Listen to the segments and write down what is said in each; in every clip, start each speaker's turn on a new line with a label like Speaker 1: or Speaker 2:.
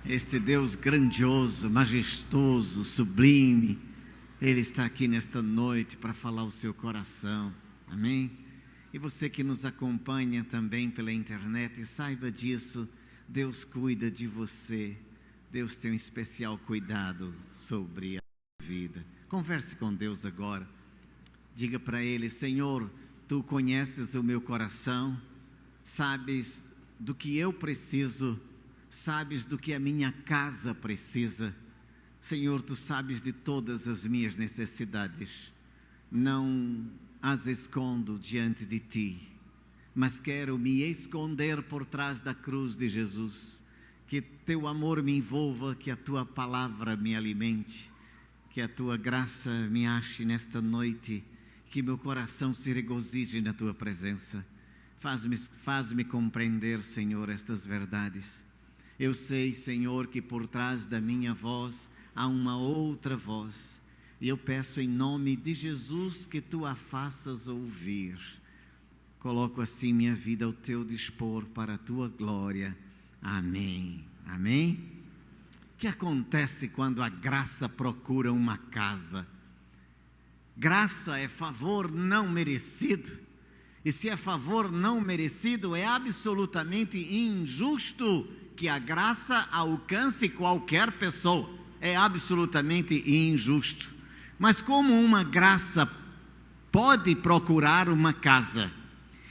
Speaker 1: Este Deus grandioso, majestoso, sublime, Ele está aqui nesta noite para falar o seu coração, amém? E você que nos acompanha também pela internet, saiba disso, Deus cuida de você, Deus tem um especial cuidado sobre a sua vida. Converse com Deus agora, diga para Ele: Senhor, Tu conheces o meu coração, sabes do que eu preciso, sabes do que a minha casa precisa. Senhor, Tu sabes de todas as minhas necessidades. Não as escondo diante de Ti, mas quero me esconder por trás da cruz de Jesus. Que Teu amor me envolva, que a Tua palavra me alimente, que a Tua graça me ache nesta noite, que meu coração se regozije na Tua presença. Faz-me compreender, Senhor, estas verdades. Eu sei, Senhor, que por trás da minha voz há uma outra voz, e eu peço em nome de Jesus que Tu a faças ouvir. Coloco assim minha vida ao Teu dispor para a Tua glória. Amém. Amém? O que acontece quando a graça procura uma casa? Graça é favor não merecido, e se é favor não merecido, é absolutamente injusto que a graça alcance qualquer pessoa. É absolutamente injusto. Mas como uma graça pode procurar uma casa?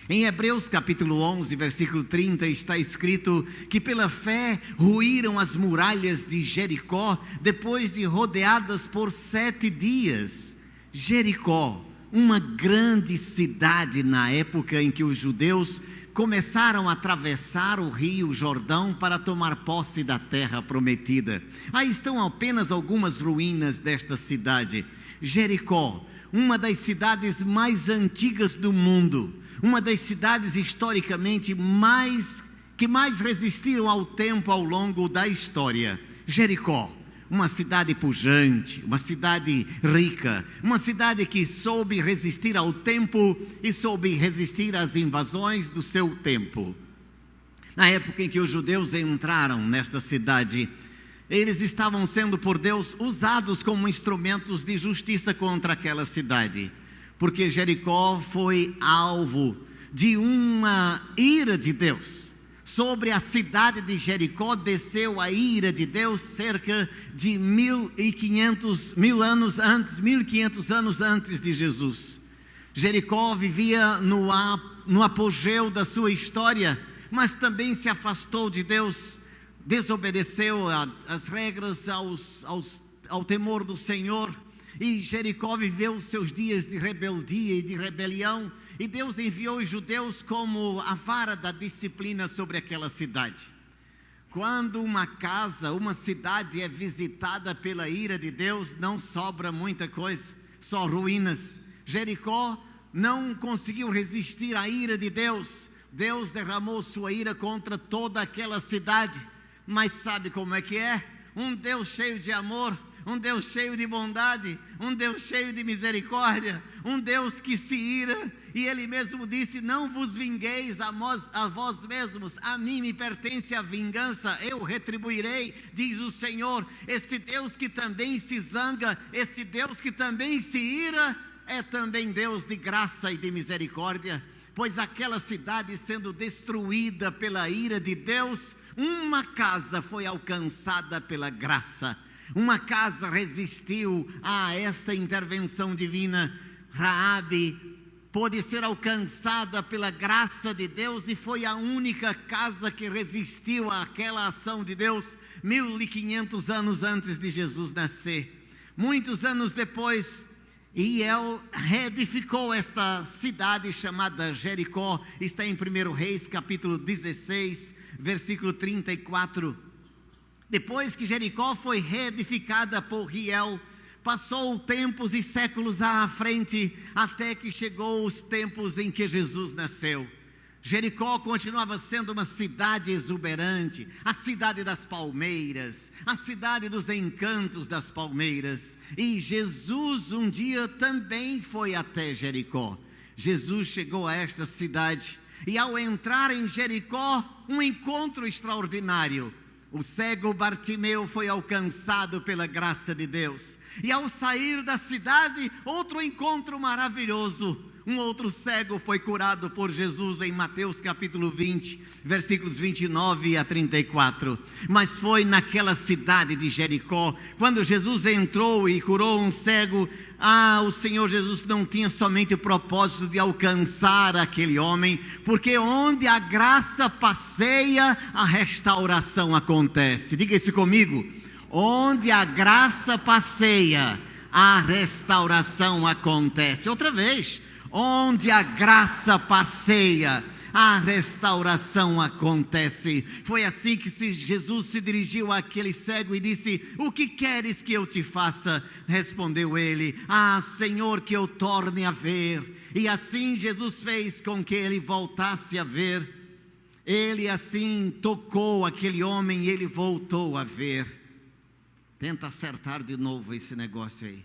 Speaker 1: Em Hebreus capítulo 11, versículo 30, está escrito que pela fé ruíram as muralhas de Jericó, depois de rodeadas por 7 dias. Jericó, uma grande cidade na época em que os judeus começaram a atravessar o rio Jordão para tomar posse da terra prometida. Aí estão apenas algumas ruínas desta cidade. Jericó, uma das cidades mais antigas do mundo, uma das cidades historicamente que mais resistiram ao tempo ao longo da história. Jericó, uma cidade pujante, uma cidade rica, uma cidade que soube resistir ao tempo e soube resistir às invasões do seu tempo. Na época em que os judeus entraram nesta cidade, eles estavam sendo por Deus usados como instrumentos de justiça contra aquela cidade, porque Jericó foi alvo de uma ira de Deus. Sobre a cidade de Jericó desceu a ira de Deus cerca de 1500 anos antes de Jesus. Jericó vivia no apogeu da sua história, mas também se afastou de Deus, desobedeceu às regras, ao temor do Senhor, e Jericó viveu seus dias de rebeldia e de rebelião, e Deus enviou os judeus como a vara da disciplina sobre aquela cidade. Quando uma casa, uma cidade é visitada pela ira de Deus, não sobra muita coisa, só ruínas. Jericó não conseguiu resistir à ira de Deus. Deus derramou sua ira contra toda aquela cidade. Mas sabe como é que é? Um Deus cheio de amor, um Deus cheio de bondade, um Deus cheio de misericórdia, um Deus que se ira, e Ele mesmo disse: não vos vingueis a vós mesmos, a mim me pertence a vingança, eu retribuirei, diz o Senhor. Este Deus que também se zanga, este Deus que também se ira, é também Deus de graça e de misericórdia, pois aquela cidade sendo destruída pela ira de Deus, uma casa foi alcançada pela graça. Uma casa resistiu a esta intervenção divina. Raabe pôde ser alcançada pela graça de Deus e foi a única casa que resistiu àquela ação de Deus 1500 anos antes de Jesus nascer. Muitos anos depois, Hiel reedificou esta cidade chamada Jericó. Está em 1 Reis capítulo 16, versículo 34. Depois que Jericó foi reedificada por Hiel, passou tempos e séculos à frente, até que chegou os tempos em que Jesus nasceu. Jericó continuava sendo uma cidade exuberante, a cidade das palmeiras, a cidade dos encantos das palmeiras. E Jesus um dia também foi até Jericó. Jesus chegou a esta cidade, e ao entrar em Jericó, um encontro extraordinário. O cego Bartimeu foi alcançado pela graça de Deus. E ao sair da cidade, outro encontro maravilhoso. Um outro cego foi curado por Jesus em Mateus capítulo 20, versículos 29 a 34. Mas foi naquela cidade de Jericó, quando Jesus entrou e curou um cego. O Senhor Jesus não tinha somente o propósito de alcançar aquele homem, porque onde a graça passeia, a restauração acontece. Diga isso comigo. Onde a graça passeia, a restauração acontece. Outra vez. Onde a graça passeia, a restauração acontece. Foi assim que Jesus se dirigiu àquele cego e disse: o que queres que eu te faça? Respondeu ele: Senhor, que eu torne a ver. E assim Jesus fez com que ele voltasse a ver. Ele assim tocou aquele homem e ele voltou a ver. Tenta acertar de novo esse negócio aí.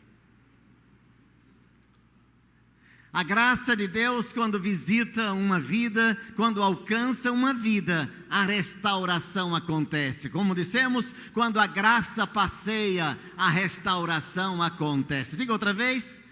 Speaker 1: A graça de Deus, quando visita uma vida, quando alcança uma vida, a restauração acontece. Como dissemos, quando a graça passeia, a restauração acontece. Diga outra vez.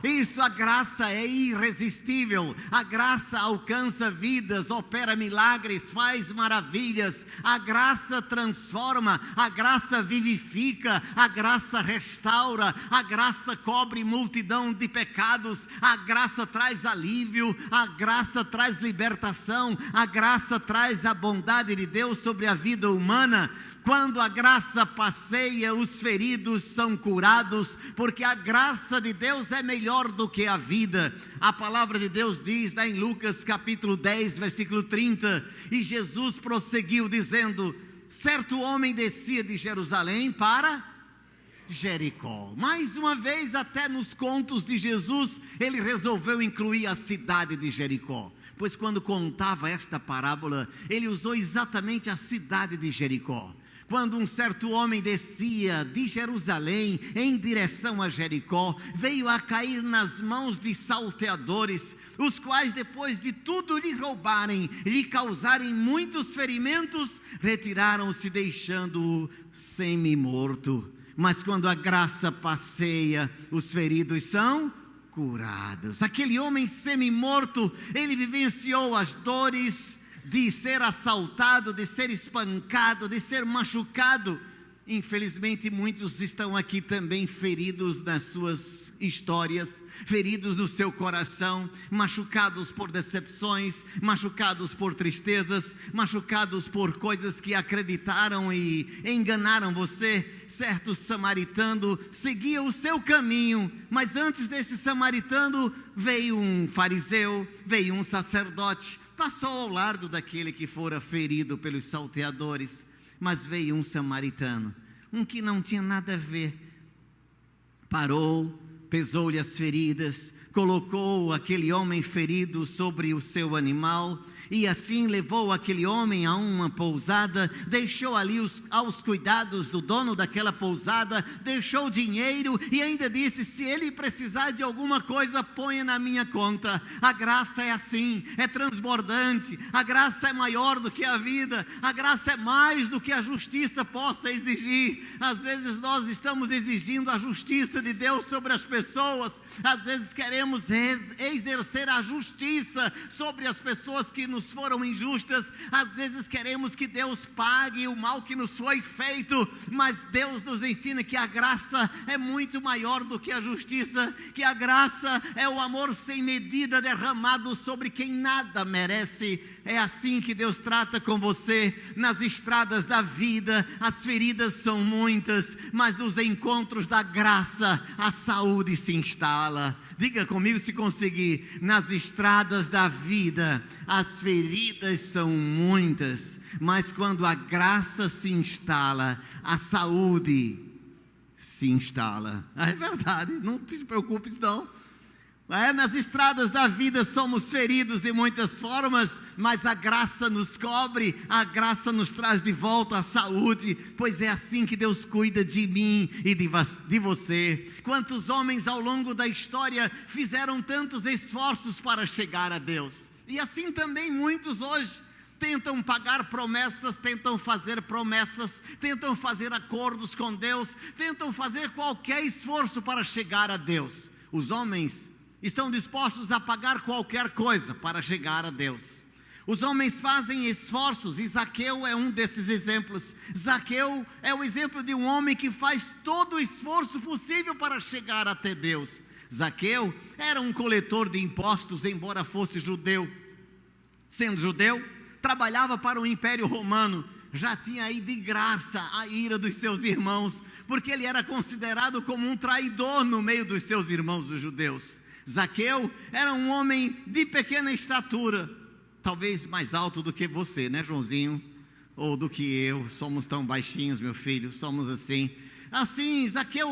Speaker 1: Isso, a graça é irresistível. A graça alcança vidas, opera milagres, faz maravilhas. A graça transforma, a graça vivifica, a graça restaura, a graça cobre multidão de pecados, a graça traz alívio, a graça traz libertação, a graça traz a bondade de Deus sobre a vida humana. Quando a graça passeia, os feridos são curados, porque a graça de Deus é melhor do que a vida. A palavra de Deus diz lá em Lucas capítulo 10, versículo 30, e Jesus prosseguiu dizendo: certo homem descia de Jerusalém para Jericó. Mais uma vez, até nos contos de Jesus, ele resolveu incluir a cidade de Jericó. Pois quando contava esta parábola, ele usou exatamente a cidade de Jericó. Quando um certo homem descia de Jerusalém em direção a Jericó, veio a cair nas mãos de salteadores, os quais, depois de tudo lhe roubarem, lhe causarem muitos ferimentos, retiraram-se, deixando-o semi-morto. Mas quando a graça passeia, os feridos são curados. Aquele homem semi-morto, ele vivenciou as dores de ser assaltado, de ser espancado, de ser machucado. Infelizmente muitos estão aqui também feridos nas suas histórias, feridos no seu coração, machucados por decepções, machucados por tristezas, machucados por coisas que acreditaram e enganaram você. Certo samaritano seguia o seu caminho, mas antes desse samaritano veio um fariseu, veio um sacerdote, passou ao largo daquele que fora ferido pelos salteadores, mas veio um samaritano, um que não tinha nada a ver. Parou, pesou-lhe as feridas, colocou aquele homem ferido sobre o seu animal, e assim levou aquele homem a uma pousada, deixou ali aos cuidados do dono daquela pousada, deixou dinheiro e ainda disse: se ele precisar de alguma coisa, ponha na minha conta. A graça é assim, é transbordante, a graça é maior do que a vida, a graça é mais do que a justiça possa exigir. Às vezes nós estamos exigindo a justiça de Deus sobre as pessoas, às vezes queremos exercer a justiça sobre as pessoas que nos foram injustas, às vezes queremos que Deus pague o mal que nos foi feito, mas Deus nos ensina que a graça é muito maior do que a justiça, que a graça é o amor sem medida derramado sobre quem nada merece. É assim que Deus trata com você nas estradas da vida. As feridas são muitas, mas nos encontros da graça a saúde se instala. Diga comigo se conseguir: nas estradas da vida as feridas são muitas, mas quando a graça se instala, a saúde se instala. É verdade, não te preocupes não. Nas estradas da vida somos feridos de muitas formas, mas a graça nos cobre, a graça nos traz de volta a saúde, pois é assim que Deus cuida de mim e de você. Quantos homens ao longo da história fizeram tantos esforços para chegar a Deus, e assim também muitos hoje. tentam pagar promessas, tentam fazer promessas, tentam fazer acordos com Deus, tentam fazer qualquer esforço para chegar a Deus. Os homens estão dispostos a pagar qualquer coisa para chegar a Deus. Os homens fazem esforços, e Zaqueu é um desses exemplos. Zaqueu é o exemplo de um homem que faz todo o esforço possível para chegar até Deus. Zaqueu era um coletor de impostos, embora fosse judeu. Sendo judeu, trabalhava para o Império Romano. Já tinha aí de graça a ira dos seus irmãos, porque ele era considerado como um traidor no meio dos seus irmãos os judeus. Zaqueu era um homem de pequena estatura, talvez mais alto do que você, né, Joãozinho? Ou do que eu. Somos tão baixinhos, meu filho, somos assim. Assim, Zaqueu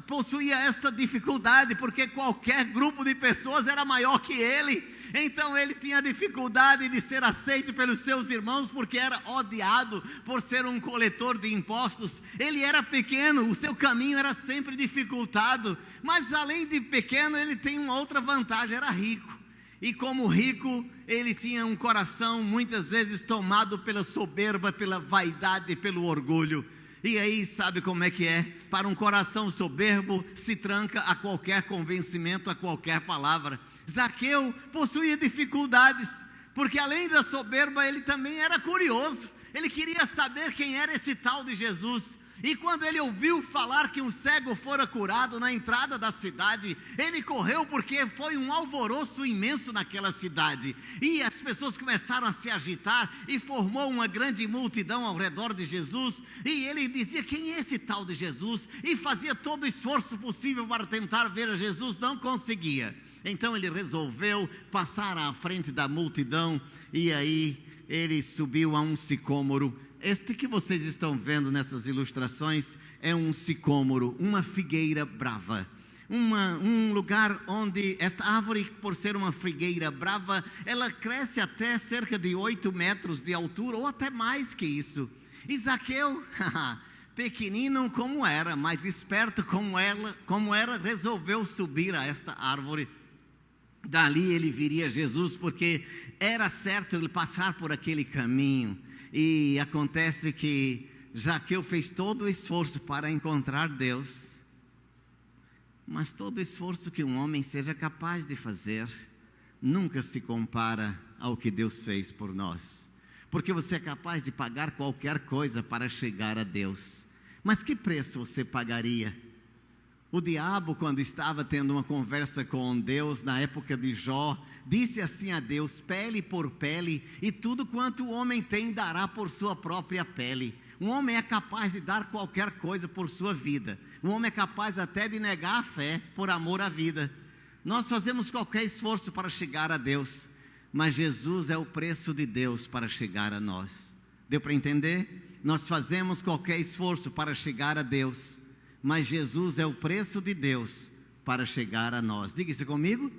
Speaker 1: possuía esta dificuldade, porque qualquer grupo de pessoas era maior que ele. Então ele tinha dificuldade de ser aceito pelos seus irmãos, porque era odiado por ser um coletor de impostos. Ele era pequeno, o seu caminho era sempre dificultado. Mas além de pequeno, ele tem uma outra vantagem, era rico. E como rico, ele tinha um coração muitas vezes tomado pela soberba, pela vaidade, pelo orgulho. E aí, sabe como é que é? Para um coração soberbo, se tranca a qualquer convencimento, a qualquer palavra. Zaqueu possuía dificuldades, porque além da soberba, ele também era curioso. Ele queria saber quem era esse tal de Jesus. E quando ele ouviu falar que um cego fora curado na entrada da cidade, ele correu, porque foi um alvoroço imenso naquela cidade. E as pessoas começaram a se agitar e formou uma grande multidão ao redor de Jesus. E ele dizia: quem é esse tal de Jesus? E fazia todo o esforço possível para tentar ver a Jesus, não conseguia. Então ele resolveu passar à frente da multidão, e aí ele subiu a um sicômoro. Este que vocês estão vendo nessas ilustrações é um sicômoro, uma figueira brava. Um lugar onde esta árvore, por ser uma figueira brava, ela cresce até cerca de 8 metros de altura, ou até mais que isso. E Zaqueu, pequenino como era, mas esperto como era, resolveu subir a esta árvore. Dali ele viria Jesus, porque era certo ele passar por aquele caminho. E acontece que Zaqueu fez todo o esforço para encontrar Deus. Mas todo esforço que um homem seja capaz de fazer nunca se compara ao que Deus fez por nós. Porque você é capaz de pagar qualquer coisa para chegar a Deus. Mas que preço você pagaria? O diabo, quando estava tendo uma conversa com Deus, na época de Jó, disse assim a Deus: pele por pele, e tudo quanto o homem tem dará por sua própria pele. Um homem é capaz de dar qualquer coisa por sua vida. Um homem é capaz até de negar a fé por amor à vida. Nós fazemos qualquer esforço para chegar a Deus, mas Jesus é o preço de Deus para chegar a nós. Deu para entender? Nós fazemos qualquer esforço para chegar a Deus, mas Jesus é o preço de Deus para chegar a nós. Diga isso comigo.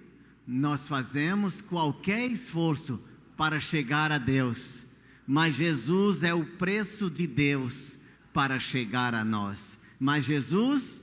Speaker 1: Nós fazemos qualquer esforço para chegar a Deus, mas Jesus é o preço de Deus para chegar a nós. Mas Jesus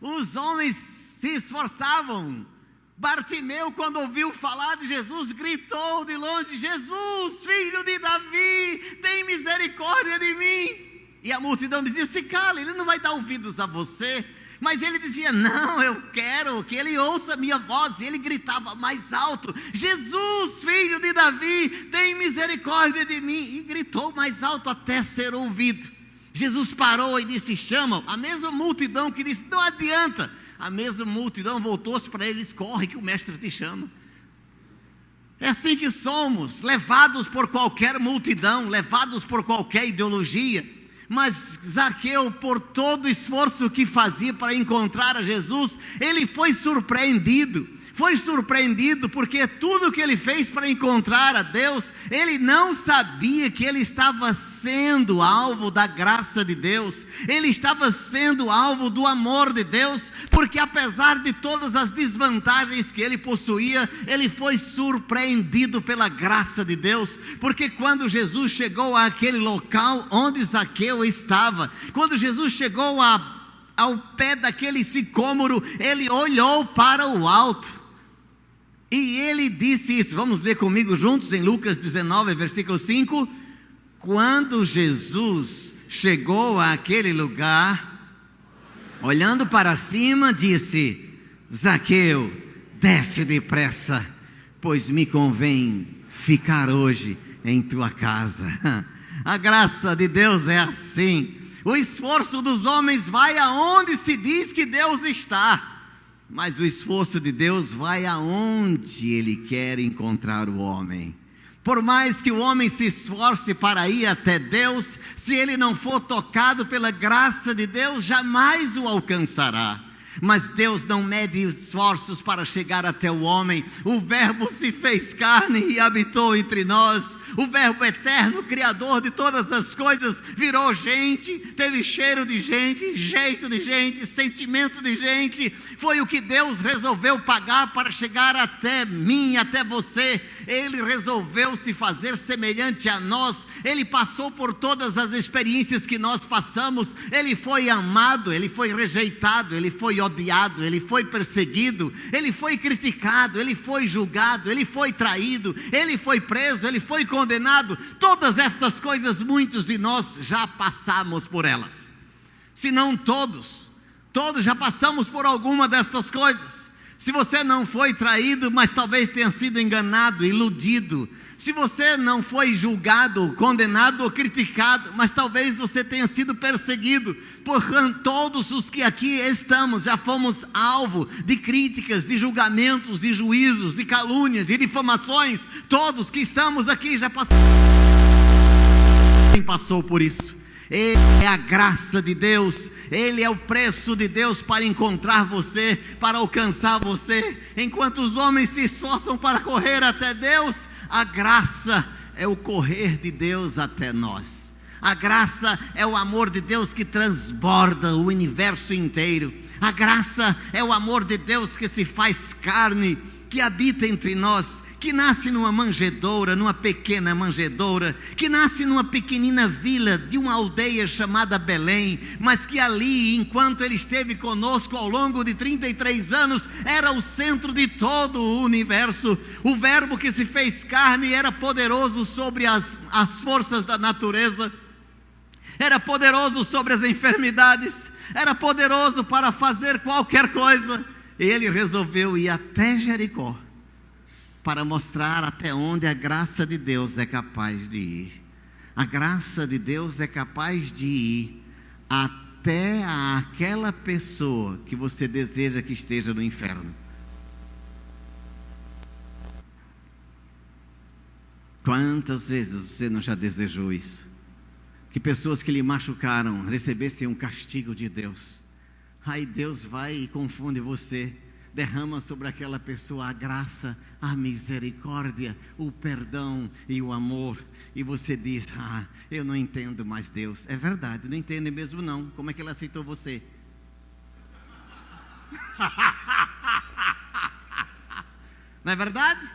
Speaker 1: os homens se esforçavam. Bartimeu, quando ouviu falar de Jesus, gritou de longe: Jesus, filho de Davi, tem misericórdia de mim. E a multidão dizia: se cala, ele não vai dar ouvidos a você. Mas ele dizia: não, eu quero que ele ouça a minha voz. E ele gritava mais alto: Jesus, filho de Davi, tem misericórdia de mim. E gritou mais alto até ser ouvido. Jesus parou e disse: chama. A mesma multidão que disse: não adianta. A mesma multidão voltou-se para eles: corre que o mestre te chama. É assim que somos, levados por qualquer multidão, levados por qualquer ideologia. Mas Zaqueu, por todo o esforço que fazia para encontrar a Jesus, ele foi surpreendido. Foi surpreendido porque tudo que ele fez para encontrar a Deus, ele não sabia que ele estava sendo alvo da graça de Deus. Ele estava sendo alvo do amor de Deus, porque apesar de todas as desvantagens que ele possuía, ele foi surpreendido pela graça de Deus. Porque quando Jesus chegou àquele local onde Zaqueu estava, quando Jesus chegou ao pé daquele sicômoro, ele olhou para o alto. E ele disse isso, vamos ler comigo juntos em Lucas 19, versículo 5. Quando Jesus chegou àquele lugar, olhando para cima, disse: Zaqueu, desce depressa, pois me convém ficar hoje em tua casa. A graça de Deus é assim. O esforço dos homens vai aonde se diz que Deus está, mas o esforço de Deus vai aonde Ele quer encontrar o homem. Por mais que o homem se esforce para ir até Deus, se ele não for tocado pela graça de Deus, jamais o alcançará. Mas Deus não mede esforços para chegar até o homem. O Verbo se fez carne e habitou entre nós. O Verbo eterno, Criador de todas as coisas, virou gente, teve cheiro de gente, jeito de gente, sentimento de gente. Foi o que Deus resolveu pagar para chegar até mim, até você. Ele resolveu se fazer semelhante a nós. Ele passou por todas as experiências que nós passamos. Ele foi amado, ele foi rejeitado, ele foi odiado, ele foi perseguido, ele foi criticado, ele foi julgado, ele foi traído, ele foi preso, ele foi condenado. Todas estas coisas, muitos de nós já passamos por elas. Se não todos já passamos por alguma destas coisas. Se você não foi traído, mas talvez tenha sido enganado, iludido. Se você não foi julgado, condenado ou criticado, mas talvez você tenha sido perseguido. Portanto, todos os que aqui estamos já fomos alvo de críticas, de julgamentos, de juízos, de calúnias, de difamações. Todos que estamos aqui já passou por isso. Ele é a graça de Deus, Ele é o preço de Deus para encontrar você, para alcançar você. Enquanto os homens se esforçam para correr até Deus, a graça é o correr de Deus até nós. A graça é o amor de Deus que transborda o universo inteiro. A graça é o amor de Deus que se faz carne, que habita entre nós, que nasce numa manjedoura, numa pequena manjedoura, que nasce numa pequenina vila de uma aldeia chamada Belém, mas que ali, enquanto Ele esteve conosco ao longo de 33 anos, era o centro de todo o universo. O Verbo que se fez carne era poderoso sobre as forças da natureza, era poderoso sobre as enfermidades, era poderoso para fazer qualquer coisa. Ele resolveu ir até Jericó, para mostrar até onde a graça de Deus é capaz de ir. A graça de Deus é capaz de ir até aquela pessoa que você deseja que esteja no inferno. Quantas vezes você não já desejou isso? Que pessoas que lhe machucaram recebessem um castigo de Deus. Aí Deus vai e confunde você, derrama sobre aquela pessoa a graça, a misericórdia, o perdão e o amor. E você diz: eu não entendo mais Deus. É verdade, não entende mesmo não. Como é que Ele aceitou você? Não é verdade?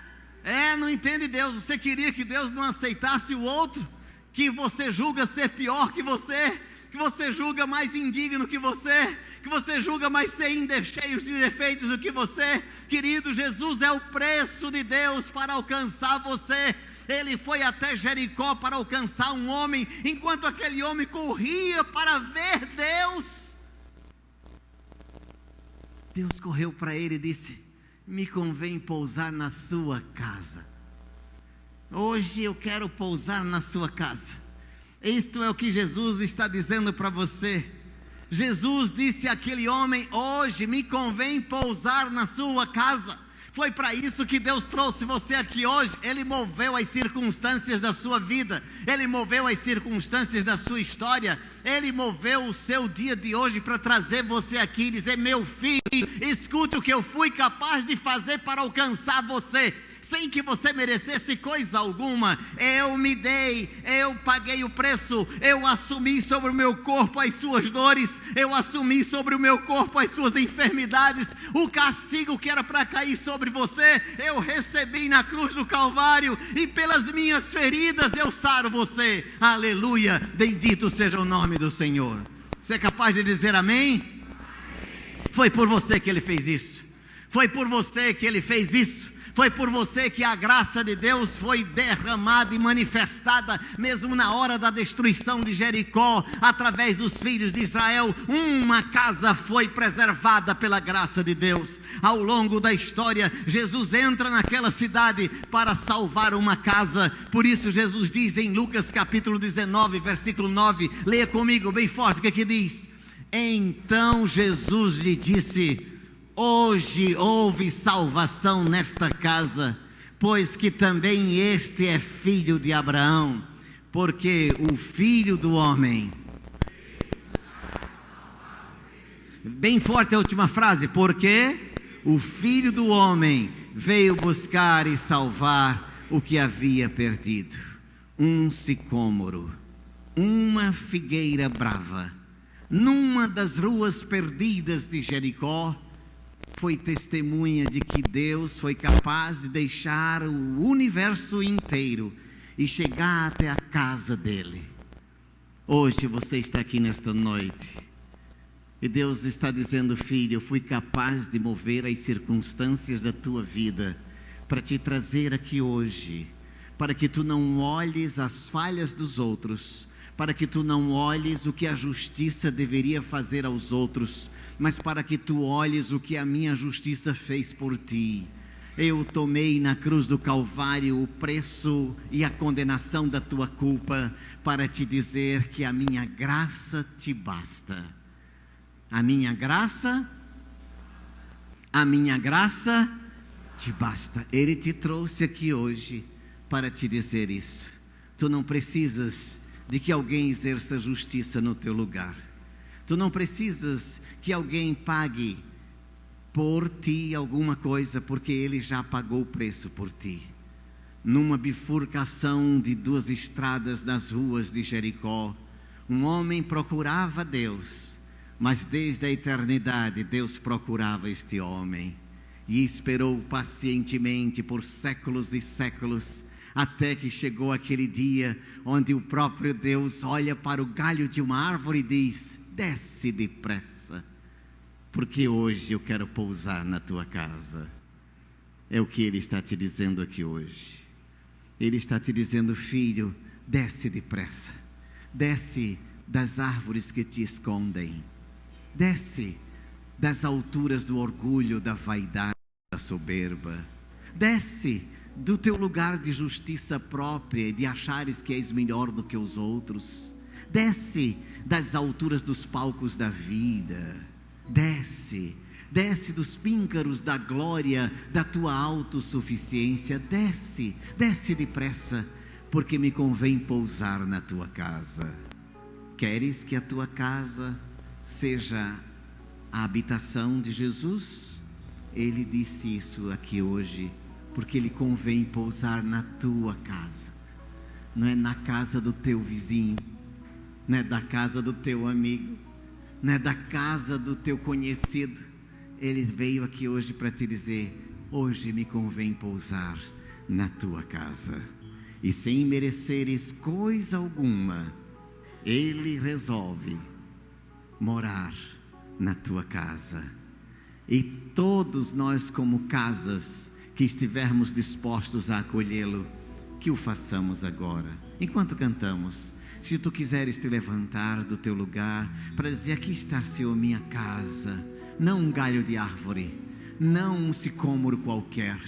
Speaker 1: Não entende Deus. Você queria que Deus não aceitasse o outro, que você julga ser pior que você julga mais indigno que você julga mais cheios de defeitos do que você. Querido, Jesus é o preço de Deus para alcançar você. Ele foi até Jericó para alcançar um homem, enquanto aquele homem corria para ver Deus. Deus correu para ele e disse: me convém pousar na sua casa. Hoje eu quero pousar na sua casa. Isto é o que Jesus está dizendo para você. Jesus disse àquele homem: hoje me convém pousar na sua casa. Foi para isso que Deus trouxe você aqui hoje. Ele moveu as circunstâncias da sua vida, Ele moveu as circunstâncias da sua história, Ele moveu o seu dia de hoje para trazer você aqui e dizer: meu filho, escute o que eu fui capaz de fazer para alcançar você. Sem que você merecesse coisa alguma, eu me dei, eu paguei o preço, eu assumi sobre o meu corpo as suas dores, eu assumi sobre o meu corpo as suas enfermidades, o castigo que era para cair sobre você, eu recebi na cruz do Calvário, e pelas minhas feridas eu saro você. Aleluia, bendito seja o nome do Senhor. Você é capaz de dizer amém? Foi por você que Ele fez isso, foi por você que Ele fez isso. Foi por você que a graça de Deus foi derramada e manifestada, mesmo na hora da destruição de Jericó, através dos filhos de Israel. Uma casa foi preservada pela graça de Deus. Ao longo da história, Jesus entra naquela cidade para salvar uma casa. Por isso Jesus diz em Lucas capítulo 19, versículo 9, leia comigo bem forte o que aqui diz: então Jesus lhe disse: hoje houve salvação nesta casa, pois que também este é filho de Abraão, porque o Filho do Homem... Bem forte a última frase: porque o Filho do Homem veio buscar e salvar o que havia perdido. Um sicômoro, uma figueira brava, numa das ruas perdidas de Jericó, foi testemunha de que Deus foi capaz de deixar o universo inteiro e chegar até a casa dele. Hoje você está aqui nesta noite e Deus está dizendo: filho, eu fui capaz de mover as circunstâncias da tua vida para te trazer aqui hoje, para que tu não olhes as falhas dos outros, para que tu não olhes o que a justiça deveria fazer aos outros, mas para que tu olhes o que a minha justiça fez por ti. Eu tomei na cruz do Calvário o preço e a condenação da tua culpa, para te dizer que a minha graça te basta. A minha graça te basta. Ele te trouxe aqui hoje para te dizer isso. Tu não precisas de que alguém exerça justiça no teu lugar. Tu não precisas que alguém pague por ti alguma coisa, porque ele já pagou o preço por ti. Numa bifurcação de duas estradas nas ruas de Jericó, um homem procurava Deus, mas desde a eternidade Deus procurava este homem e esperou pacientemente por séculos e séculos, até que chegou aquele dia onde o próprio Deus olha para o galho de uma árvore e diz: desce depressa, porque hoje eu quero pousar na tua casa. É o que Ele está te dizendo aqui hoje. Ele está te dizendo: filho, desce depressa, desce das árvores que te escondem, desce das alturas do orgulho, da vaidade, da soberba, desce do teu lugar de justiça própria, de achares que és melhor do que os outros, desce das alturas dos palcos da vida, desce dos píncaros da glória da tua autossuficiência, desce depressa, porque me convém pousar na tua casa. Queres que a tua casa seja a habitação de Jesus? Ele disse isso aqui hoje, porque lhe convém pousar na tua casa. Não é na casa do teu vizinho, não é da casa do teu amigo, não é da casa do teu conhecido. Ele veio aqui hoje para te dizer: hoje me convém pousar na tua casa. E sem mereceres coisa alguma, Ele resolve morar na tua casa. E todos nós, como casas, que estivermos dispostos a acolhê-lo, que o façamos agora, enquanto cantamos. Se tu quiseres te levantar do teu lugar para dizer: aqui está, Senhor, minha casa, não um galho de árvore, não um sicômoro qualquer,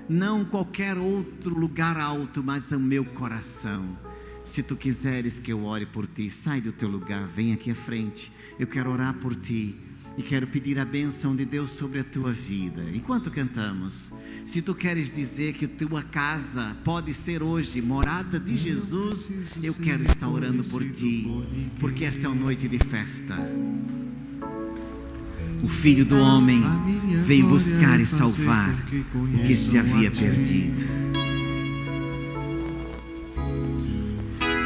Speaker 1: não qualquer outro lugar alto, mas o meu coração. Se tu quiseres que eu ore por ti, sai do teu lugar, vem aqui à frente. Eu quero orar por ti e quero pedir a bênção de Deus sobre a tua vida. Enquanto cantamos, se tu queres dizer que tua casa pode ser hoje morada de Jesus, eu quero estar orando por ti, porque esta é uma noite de festa. O Filho do Homem veio buscar e salvar o que se havia perdido.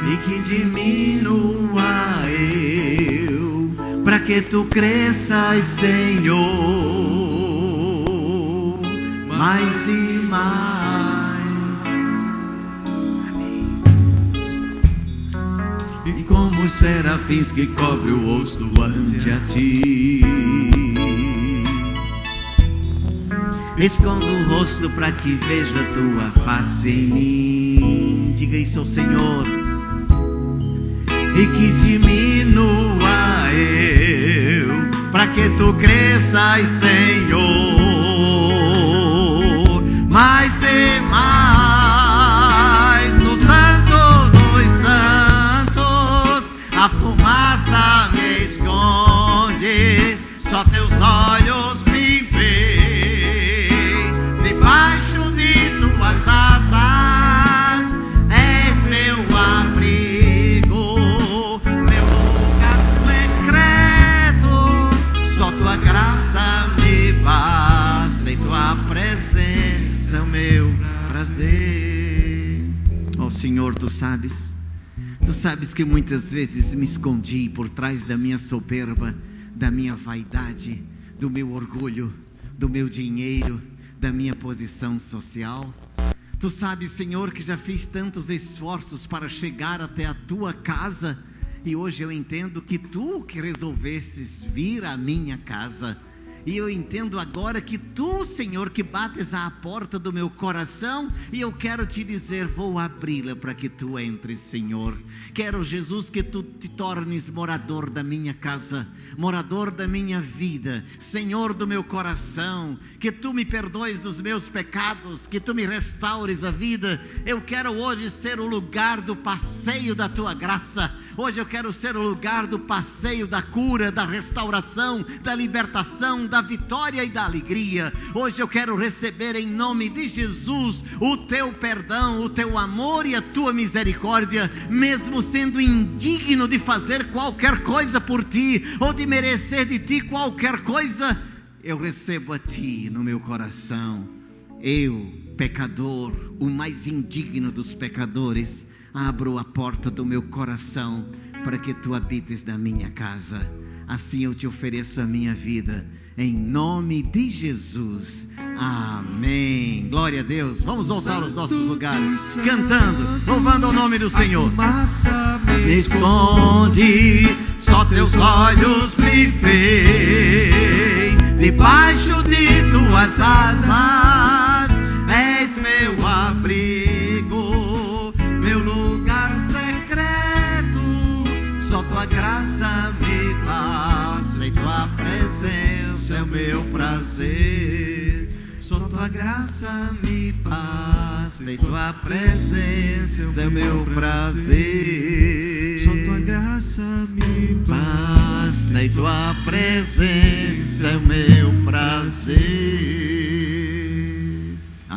Speaker 1: E que diminua eu, para que tu cresças, Senhor, mais e mais. E como os serafins que cobre o rosto ante a ti, Escondo o rosto para que veja a tua face em mim. Diga isso ao Senhor. E que diminua eu, para que tu cresças, Senhor. Mais e mais no Santo dos Santos, a fumaça me esconde, só teus olhos me veem. Debaixo de tuas asas és meu abrigo, meu lugar secreto. Só tua graça me basta e tua presença é o meu prazer. Ó Senhor, tu sabes que muitas vezes me escondi por trás da minha soberba, da minha vaidade, do meu orgulho, do meu dinheiro, da minha posição social. Tu sabes, Senhor, que já fiz tantos esforços para chegar até a tua casa, e hoje eu entendo que tu que resolvesses vir à minha casa. E eu entendo agora que tu, Senhor, que bates à porta do meu coração, e eu quero te dizer, vou abri-la para que tu entres, Senhor. Quero, Jesus, que tu te tornes morador da minha casa, morador da minha vida, Senhor do meu coração, que tu me perdoes dos meus pecados, que tu me restaures a vida. Eu quero hoje ser o lugar do passeio da tua graça. Hoje eu quero ser o lugar do passeio da cura, da restauração, da libertação, da vitória e da alegria. Hoje eu quero receber em nome de Jesus o teu perdão, o teu amor e a tua misericórdia, mesmo sendo indigno de fazer qualquer coisa por ti, ou de merecer de ti qualquer coisa. Eu recebo a ti no meu coração. Eu, pecador, o mais indigno dos pecadores, abro a porta do meu coração para que tu habites na minha casa. Assim eu te ofereço a minha vida, em nome de Jesus. Amém. Glória a Deus. Vamos voltar aos nossos lugares, cantando, louvando o nome do Senhor. Me esconde, só teus olhos me veem. Debaixo de tuas asas és meu abrigo, meu lugar secreto. Só tua graça me basta e tua presença é o meu prazer. Só tua graça me basta e tua presença é o meu prazer. Só tua graça me basta e tua presença é o meu prazer.